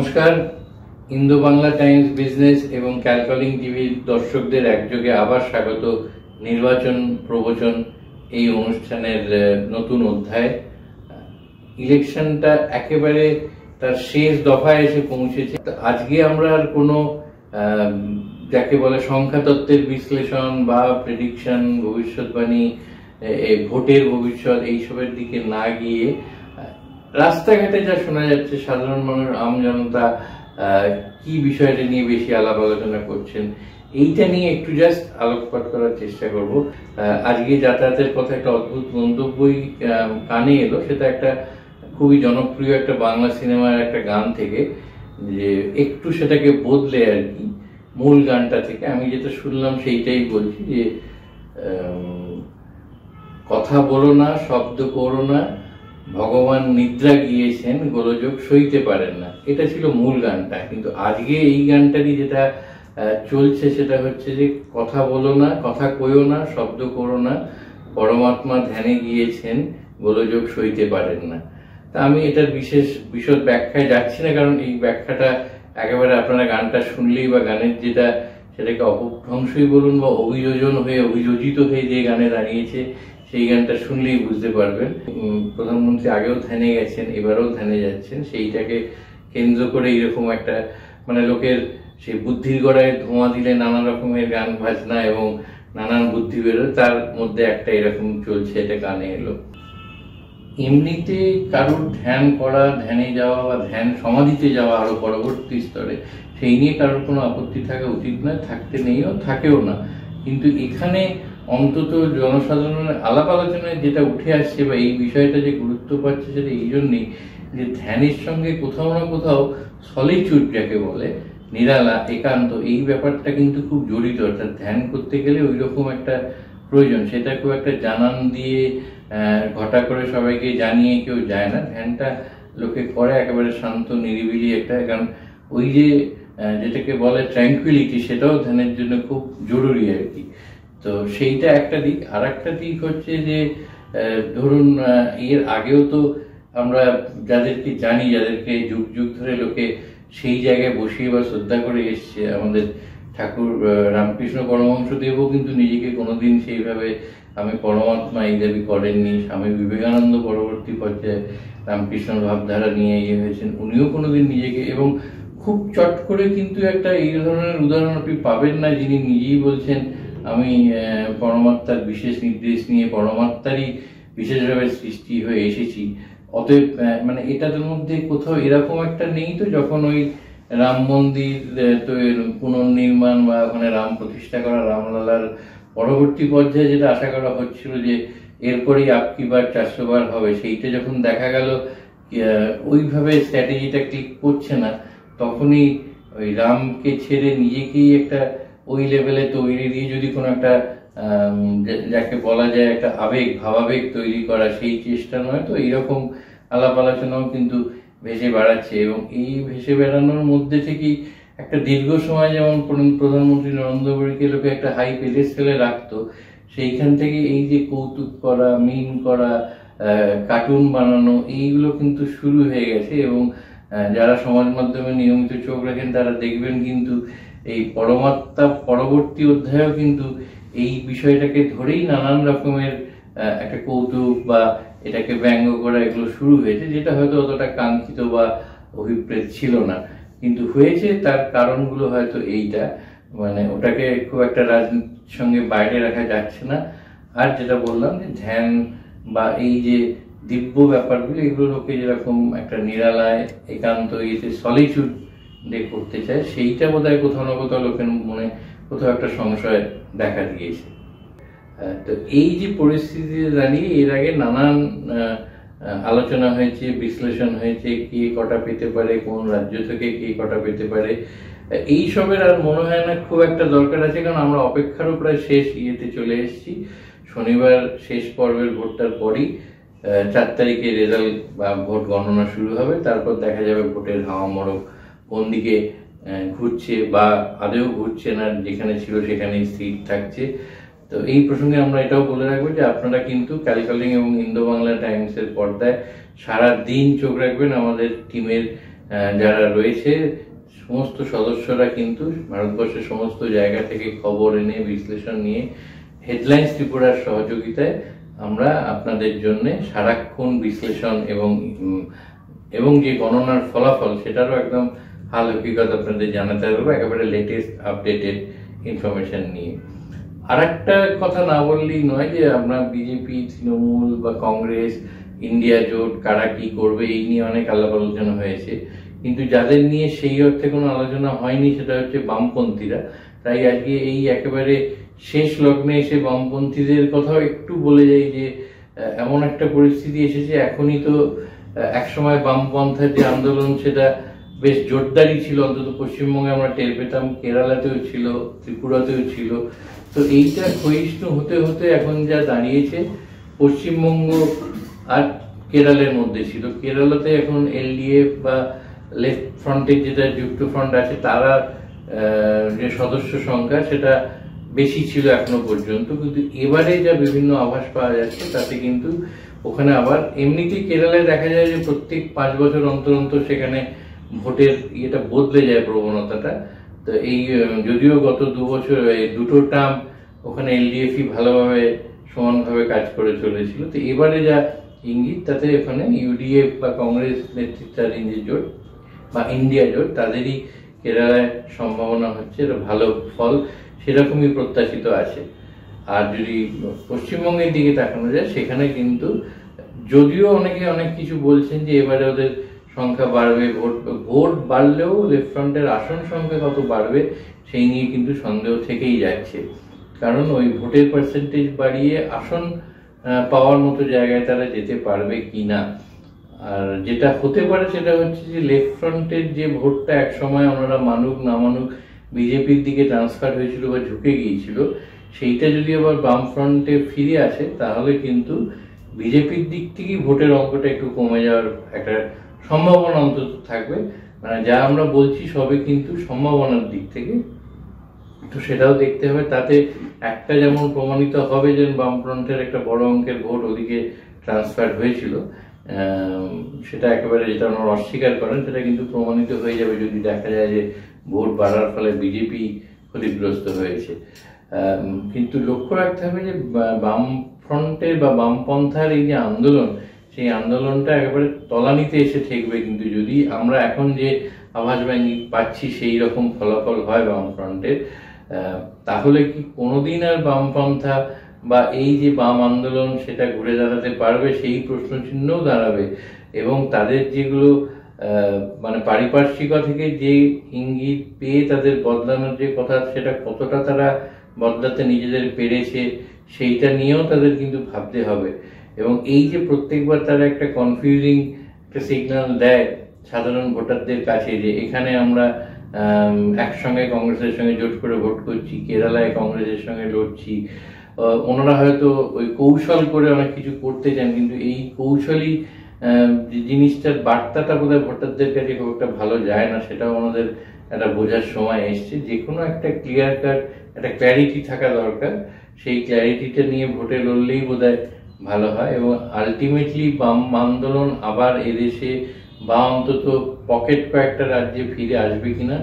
নমস্কার। Indo Bangla Times business এবং ক্যালকলিং টিভির দর্শকদের একযোগে আবার স্বাগত নির্বাচন প্রবচন এই অনুষ্ঠানের নতুন অধ্যায়। ইলেকশনটা একেবারে তার শেষ দফায় এসে পৌঁছেছে। আজকে আমরা আর কোনো যাকে বলে সংখ্যাতত্ত্বের বিশ্লেষণ বা প্রেডিকশন, ভবিষ্যৎবাণী, ভোটের ভবিষ্যৎ এইসবের দিকে না গিয়ে রাস্তাঘাটে যা শোনা যাচ্ছে, সাধারণ মানুষ, আমজনতা কি বিষয়টা নিয়ে বেশি আলাপ আলোচনা করছেন, এইটা নিয়ে একটু জাস্ট আলোকপাত করার চেষ্টা করব। আজকে যাতায়াতের কথা একটা অদ্ভুত মন্তব্যই কানে এলো, সেটা একটা খুবই জনপ্রিয় একটা বাংলা সিনেমার একটা গান থেকে, যে একটু সেটাকে বদলে আর কি, মূল গানটা থেকে আমি যেটা শুনলাম সেইটাই বলছি, যে কথা বলো না, শব্দ করো না, ভগবান নিদ্রা গিয়েছেন, গোলযোগ সইতে পারেন না। এটা ছিল মূল গানটা। কিন্তু আজকে এই গানটারই যেটা চলছে সেটা হচ্ছে যে কথা বলো না, কথা কইও না, শব্দ করো না, পরমাত্মা ধ্যানে গিয়েছেন, গোলযোগ সইতে পারেন না। তা আমি এটার বিশদ ব্যাখ্যায় যাচ্ছি না, কারণ এই ব্যাখ্যাটা একেবারে আপনারা গানটা শুনলেই বা গানের যেটা সেটাকে অপভ্রংশই বলুন বা অভিযোজিত হয়ে যে গানে দাঁড়িয়েছে, সেই গানটা শুনলেই বুঝতে পারবেন। প্রধানমন্ত্রী আগেও ধ্যানে গেছেন, এবারেও ধ্যানে যাচ্ছেন। সেইটাকে কেন্দ্র করে এইরকম একটা লোকের সেই বুদ্ধির গড়ায় ধোঁয়া দিলে নানা রকমের গান বাজনা এবং নানান বুদ্ধি বেরোয়, তার মধ্যে একটা এরকম চলছে, এটা গানে এলো। এমনিতে কারোর ধ্যান করা, ধ্যানে যাওয়া বা ধ্যান সমাধিতে যাওয়া আরো পরবর্তী স্তরে, সেই নিয়ে কারোর কোনো আপত্তি থাকা উচিত নয়, থাকতে নেইও, থাকেও না। কিন্তু এখানে অন্তত জনসাধারণের আলাপ আলোচনায় যেটা উঠে আসছে বা এই বিষয়টা যে গুরুত্ব পাচ্ছে, সেটা এই জন্যই যে ধ্যানের সঙ্গে কোথাও না কোথাও সলিচুড যাকে বলে, নিরালা, একান্ত, এই ব্যাপারটা কিন্তু খুব জড়িত। অর্থাৎ ধ্যান করতে গেলে ওই রকম একটা প্রয়োজন। সেটা খুব একটা জানান দিয়ে ঘটা করে সবাইকে জানিয়ে কেউ যায় না। ধ্যানটা লোকে করে একেবারে শান্ত নিরিবিলি একটা, কারণ ওই যে যেটাকে বলে ট্র্যাঙ্কুইলিটি, সেটাও ধ্যানের জন্য খুব জরুরি আর কি। তো সেইটা একটা দিক। আর একটা দিক হচ্ছে যে ধরুন এর আগেও তো আমরা যাদেরকে জানি, যাদেরকে যুগ যুগ ধরে লোকে সেই জায়গায় বসিয়ে বা শ্রদ্ধা করে এসছে, আমাদের ঠাকুর রামকৃষ্ণ পরমহংসদেবও কিন্তু নিজেকে কোনোদিন সেইভাবে আমি পরমাত্মা এই দাবি করেননি। স্বামী বিবেকানন্দ পরবর্তী পর্যায়ে রামকৃষ্ণ ভাবধারা নিয়ে হয়েছেন, উনিও কোনোদিন নিজেকে, এবং খুব চট করে কিন্তু একটা এই ধরনের উদাহরণ আপনি পাবেন না যিনি নিজেই বলছেন আমি পরমাত্মার বিশেষ নির্দেশ নিয়ে পরমাত্মারই বিশেষভাবে সৃষ্টি হয়ে এসেছি। অতএব এটার মধ্যে কোথাও এরকম একটা নেই তো, যখন ওই রাম মন্দির পুনর্নির্মাণ বা ওখানে রাম প্রতিষ্ঠা করা, রামলালার পরবর্তী পর্যায়ে যেটা আশা করা হচ্ছিল যে এরপরেই আপকি বার 400 বার হবে, সেইটা যখন দেখা গেল ওইভাবে স্ট্র্যাটেজিটা ক্লিক করছে না, তখনই ওই রামকে ছেড়ে নিজেকেই একটা ওই লেভেলে তৈরি দিয়ে যদি কোনো একটা যাকে বলা যায় একটা ভাবাবেগ তৈরি করা, সেই চেষ্টা নয় তো এইরকম আলাপ আলোচনাও কিন্তু ভেসে বেড়াচ্ছে। এবং এই ভেসে বেড়ানোর মধ্যে থেকেই একটা দীর্ঘ সময় যেমন প্রধানমন্ত্রী নরেন্দ্র মোদীকে লোকে একটা হাই পেডেস্টালে রাখতো, সেইখান থেকে এই যে কৌতুক করা, মিম করা, কার্টুন বানানো, এইগুলো কিন্তু শুরু হয়ে গেছে। এবং যারা সমাজ মাধ্যমে নিয়মিত চোখ রাখেন তারা দেখবেন কিন্তু এই পরমাত্মা পরবর্তী অধ্যায়েও কিন্তু এই বিষয়টাকে ধরেই নানান রকমের একটা কৌতুক বা এটাকে ব্যঙ্গ করা, এগুলো শুরু হয়েছে, যেটা হয়তো অতটা কাঙ্ক্ষিত বা অভিপ্রেত ছিল না, কিন্তু হয়েছে। তার কারণগুলো হয়তো এইটা, ওটাকে খুব একটা রাজনীতির সঙ্গে বাইরে রাখা যাচ্ছে না। আর যেটা বললাম যে ধ্যান বা এই যে দিব্য ব্যাপারগুলো, এগুলো লোকে যেরকম একটা নিরালায় একান্ত ইয়েতে সলিচুড করতে চায়, সেইটা বোধহয় কোথাও না কোথাও লোকের মনে কোথাও একটা সংশয় দেখা দিয়েছে। তো এই যে পরিস্থিতিতে দাঁড়িয়ে এর আগে নানান আলোচনা হয়েছে, বিশ্লেষণ হয়েছে, কে কটা পেতে পারে, কোন রাজ্য থেকে কে কটা পেতে পারে, এইসবের আর মনে হয় না খুব একটা দরকার আছে, কারণ আমরা অপেক্ষারও প্রায় শেষ ইয়েতে চলে এসেছি। শনিবার শেষ পর্বের ভোটটার পরই 4 তারিখে রেজাল্ট বা ভোট গণনা শুরু হবে। তারপর দেখা যাবে ভোটের হাওয়া মড়ক কোন দিকে ঘুরছে বা আদেও ঘুরছে না, যেখানে ছিল সেখানেই স্থির থাকছে। তো এই প্রসঙ্গে আমরা এটাও বলে রাখবো যে আপনারা কিন্তু ক্যালকলিং এবং ইন্দো বাংলা টাইমসের পর্দায় সারা দিন চোখ রাখবেন। আমাদের টিমের যারা রয়েছে সমস্ত সদস্যরা কিন্তু ভারতবর্ষের সমস্ত জায়গা থেকে খবর এনে বিশ্লেষণ নিয়ে হেডলাইন্স ত্রিপুরার সহযোগিতায় আমরা আপনাদের জন্য সারাক্ষণ বিশ্লেষণ এবং যে গণনার ফলাফল সেটারও একদম হাল হকিকত আপনাদের জানাতে পারবো, একেবারে লেটেস্ট আপডেটেড ইনফরমেশন নিয়ে। আর একটা কথা না বললেই নয় যে আমরা বিজেপি, তৃণমূল বা কংগ্রেস, ইন্ডিয়া জোট কারা কি করবে এই নিয়ে অনেক আলাপ আলোচনা হয়েছে, কিন্তু যাদের নিয়ে সেই অর্থে কোনো আলোচনা হয়নি সেটা হচ্ছে বামপন্থীরা। তাই আজকে এই একেবারে শেষ লগ্নে এসে বামপন্থীদের কথাও একটু বলে যাই যে এমন একটা পরিস্থিতি এসেছে, এখনই তো একসময় বামপন্থার যে আন্দোলন সেটা বেশ জোরদারি ছিল, অন্তত পশ্চিমবঙ্গে আমরা টের পেতাম, কেরালাতেও ছিল, ত্রিপুরাতেও ছিল। তো এইটা ক্ষয়িষ্ণু হতে হতে এখন যা দাঁড়িয়েছে পশ্চিমবঙ্গ আর কেরালের মধ্যে ছিল। কেরালাতে এখন এলডিএফ বা লেফট ফ্রন্টের যেটা যুক্ত ফ্রন্ট আছে তারা যে সদস্য সংখ্যা সেটা বেশি ছিল এখনো পর্যন্ত, কিন্তু এবারে যা বিভিন্ন আভাস পাওয়া যাচ্ছে তাতে কিন্তু ওখানে আবার এমনিতেই কেরালায় দেখা যায় যে প্রত্যেক 5 বছর অন্তর অন্তর সেখানে ভোটের ইয়েটা বদলে যায়, প্রবণতাটা। তো এই যদিও গত 2 বছর দুটো টার্ম ওখানে এলডিএফই ভালোভাবে সমানভাবে কাজ করে চলেছিল, তো এবারে যা ইঙ্গিত তাতে ওখানে ইউডিএফ বা কংগ্রেস নেতৃত্বাধীন যে জোট বা ইন্ডিয়া জোট তাদেরই কেরালায় সম্ভাবনা হচ্ছে ভালো ফল সেরকমই প্রত্যাশিত আছে। আর যদি পশ্চিমবঙ্গের দিকে তাকানো যায় সেখানে কিন্তু যদিও অনেকে অনেক কিছু বলছেন যে এবারে ওদের সংখ্যা বাড়বে, ভোট বাড়লেও লেফট ফ্রন্টের আসন সংখ্যা কত বাড়বে সেই নিয়ে কিন্তু সন্দেহ থেকেই যাচ্ছে, কারণ ওই ভোটের পার্সেন্টেজ বাড়িয়ে আসন পাওয়ার মতো জায়গায় তারা যেতে পারবে কিনা। আর যেটা হতে পারে সেটা হচ্ছে যে লেফট ফ্রন্টের যে ভোটটা এক সময় ওনারা মানুক না মানুক বিজেপির দিকে ট্রান্সফার হয়েছিল বা ঝুঁকে গিয়েছিল, সেইটা যদি আবার বাম ফ্রন্টে ফিরে আসে তাহলে কিন্তু বিজেপির দিক থেকেই ভোটের অঙ্কটা একটু কমে যাওয়ার একটা সম্ভাবনা অন্তত থাকবে। মানে যা আমরা বলছি সবই কিন্তু সম্ভাবনার দিক থেকে, তো সেটাও দেখতে হবে। তাতে একটা যেমন প্রমাণিত হবে যে বামফ্রন্টের একটা বড় অঙ্কের ভোট ওদিকে ট্রান্সফার হয়েছিল, সেটা একেবারে যেটা ওনারা অস্বীকার করেন সেটা কিন্তু প্রমাণিত হয়ে যাবে যদি দেখা যায় যে ভোট বাড়ার ফলে বিজেপি ক্ষতিগ্রস্ত হয়েছে। কিন্তু লক্ষ্য রাখতে হবে যে বামফ্রন্টের বা বামপন্থার এই যে আন্দোলন, সেই আন্দোলনটা একেবারে তলানিতে এসে ঠেকবে কিন্তু যদি আমরা এখন যে আভাস পাচ্ছি সেই রকম ফলাফল হয় বামফ্রন্টের, তাহলে কি কোনোদিন আর বামপন্থা বা এই যে বাম আন্দোলন সেটা ঘুরে দাঁড়াতে পারবে সেই প্রশ্ন চিহ্নও দাঁড়াবে। এবং তাদের যেগুলো মানে পারিপার্শ্বিকতা থেকে যে ইঙ্গিত পেয়ে তাদের বদলানোর যে কথা, সেটা কতটা তারা বদলাতে নিজেদের পেরেছে সেইটা নিয়েও তাদের কিন্তু ভাবতে হবে। এবং এই যে প্রত্যেকবার তারা একটা কনফিউজিং একটা সিগন্যাল দেয় সাধারণ ভোটারদের কাছে যে এখানে আমরা একসঙ্গে কংগ্রেসের সঙ্গে জোট করে ভোট করছি, কেরালায় কংগ্রেসের সঙ্গে লড়ছি, ওনারা হয়তো ওই কৌশল করে অনেক কিছু করতে চান, কিন্তু এই কৌশলী জিনিসটার বার্তাটা বোধহয় ভোটারদের কাছে খুব একটা ভালো যায় না, সেটাও আমাদের একটা বোঝার সময় এসছে। যে কোনো একটা ক্লিয়ার কাট একটা ক্ল্যারিটি থাকা দরকার, সেই ক্ল্যারিটিটা নিয়ে ভোটে লড়লেই বোধহয় ভালো হয়। এবং আলটিমেটলি বাম আন্দোলন আবার এদেশে বা অন্তত পকেট কয়েকটা রাজ্যে ফিরে আসবে কিনা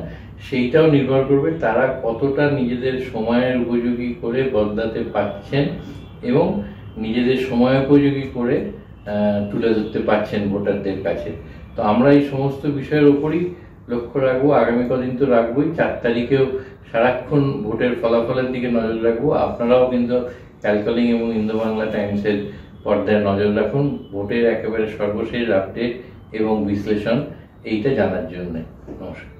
সেইটাও নির্ভর করবে তারা কতটা নিজেদের সময়ের উপযোগী করে বদলাতে পারছেন এবং নিজেদের সময় উপযোগী করে তুলে ধরতে পারছেন ভোটারদের কাছে। তো আমরা এই সমস্ত বিষয়ের উপরই লক্ষ্য রাখবো, আগামী কদিন তো রাখবোই, 4 তারিখেও সারাক্ষণ ভোটের ফলাফলের দিকে নজর রাখবো। আপনারাও কিন্তু ক্যালকলিং এবং ইন্দো বাংলা টাইমসের পর্দায় নজর রাখুন ভোটের একেবারে সর্বশেষ আপডেট এবং বিশ্লেষণ এইটা জানার জন্য। নমস্কার।